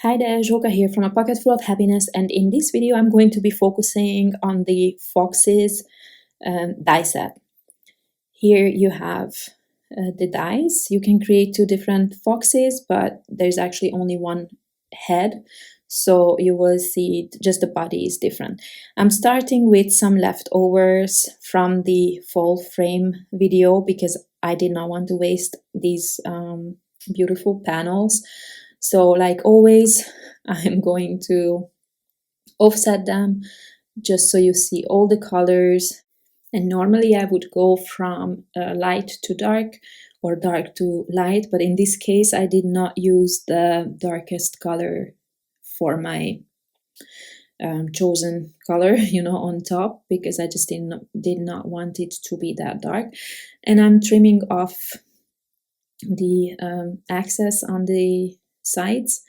Hi there, Joka here from A Pocket Full of Happiness, and in this video I'm going to be focusing on the Foxes die set. Here you have the dies. You can create two different foxes, but there's actually only one head, so you will see just the body is different. I'm starting with some leftovers from the full frame video because I did not want to waste these beautiful panels. So like always, I'm going to offset them just so you see all the colors. And normally I would go from light to dark or dark to light, but in this case I did not use the darkest color for my chosen color, on top, because I just did not want it to be that dark. And I'm trimming off the excess on the sides.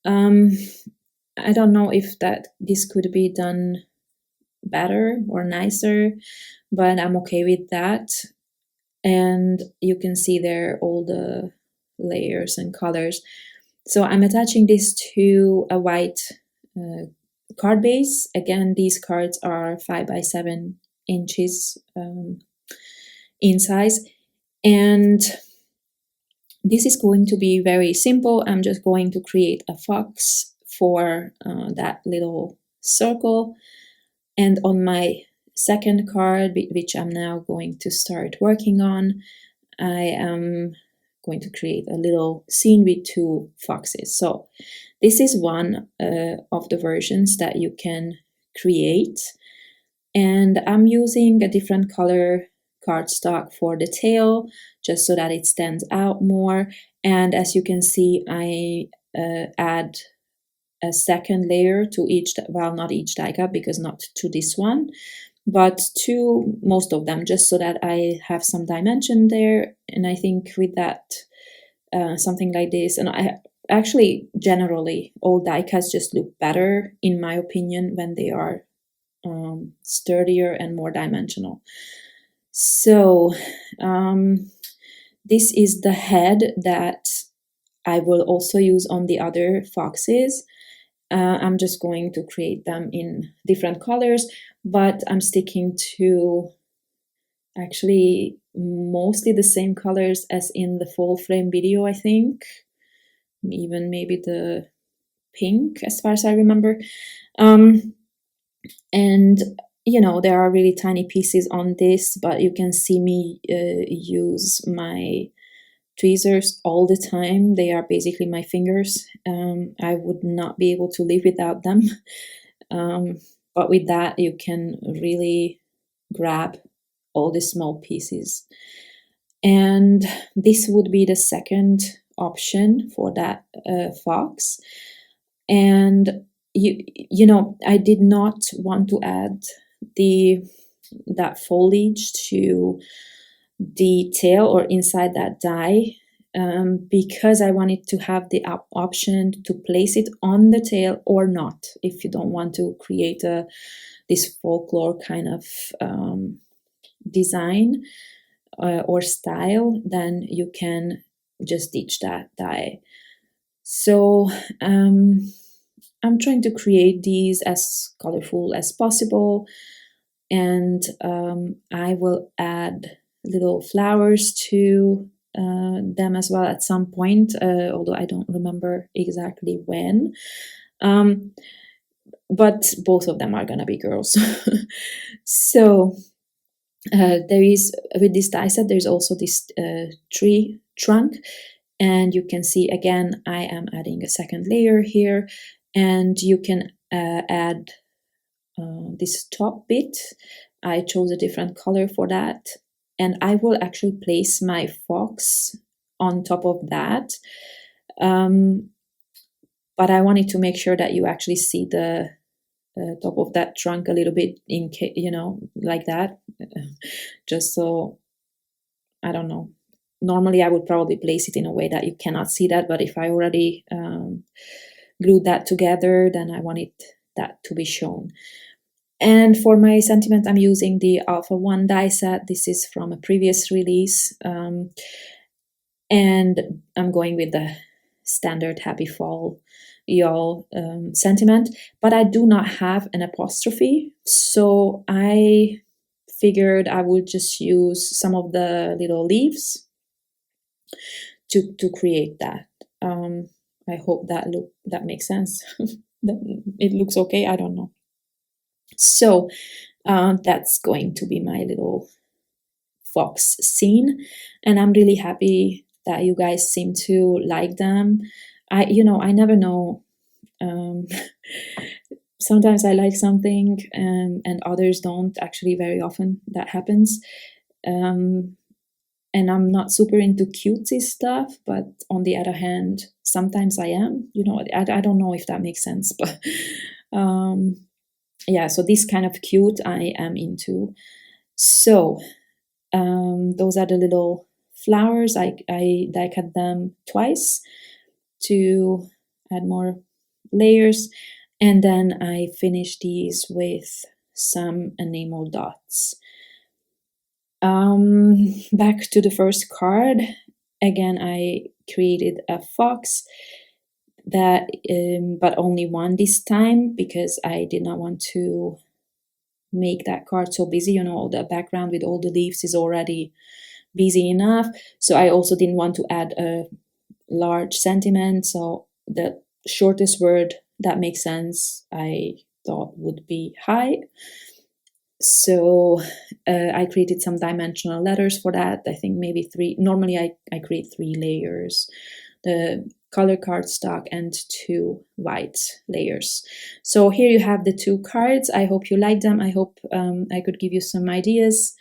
I don't know if this could be done better or nicer, but I'm okay with that. And you can see there all the layers and colors. So I'm attaching this to a white card base. Again, these cards are 5 by 7 inches in size, and this is going to be very simple. I'm just going to create a fox for that little circle. And on my second card, which I'm now going to start working on, I am going to create a little scene with two foxes. So this is one of the versions that you can create. And I'm using a different color cardstock for the tail, just so that it stands out more. And as you can see, I add a second layer to each, well, not each die cut, because not to this one, but to most of them, just so that I have some dimension there. And I think with that, something like this, and I actually generally all die cuts just look better, in my opinion, when they are sturdier and more dimensional. So this is the head that I will also use on the other foxes. I'm just going to create them in different colors, but I'm sticking to actually mostly the same colors as in the full frame video, I think. Even maybe the pink, as far as I remember. And there are really tiny pieces on this, but you can see me use my tweezers all the time. They are basically my fingers. I would not be able to live without them. But with that, you can really grab all the small pieces. And this would be the second option for that fox. And I did not want to add that foliage to the tail or inside that die, because I wanted to have the option to place it on the tail or not. If you don't want to create this folklore kind of design or style, then you can just ditch that die. So I'm trying to create these as colorful as possible, and I will add little flowers to them as well at some point, although I don't remember exactly when. But both of them are gonna be girls. So there is, with this die set, there's also this tree trunk, and you can see again I am adding a second layer here, and you can add this top bit. I chose a different color for that, and I will actually place my fox on top of that. But I wanted to make sure that you actually see the top of that trunk a little bit, in case, like that, just so, I don't know. Normally I would probably place it in a way that you cannot see that, but if I already glued that together, then I wanted that to be shown. And for my sentiment, I'm using the Alpha 1 die set. This is from a previous release. And I'm going with the standard Happy Fall y'all sentiment, but I do not have an apostrophe, so I figured I would just use some of the little leaves to create that. I hope that makes sense. It looks okay. I don't know. So that's going to be my little fox scene, and I'm really happy that you guys seem to like them. I never know. Sometimes I like something and others don't. Actually, very often that happens. And I'm not super into cutesy stuff, but on the other hand, sometimes I am. I don't know if that makes sense, but yeah, so this kind of cute I am into. So those are the little flowers. I die cut them twice to add more layers, and then I finish these with some enamel dots. Back to the first card. Again, I created a fox that, but only one this time because I did not want to make that card so busy. The background with all the leaves is already busy enough. So I also didn't want to add a large sentiment. So the shortest word that makes sense, I thought would be hi. So I created some dimensional letters for that. I think maybe 3. Normally I create 3 layers. The color cardstock and 2 white layers. So here you have the 2 cards. I hope you like them. I hope I could give you some ideas.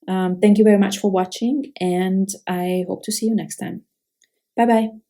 Thank you very much for watching, and I hope to see you next time. Bye bye.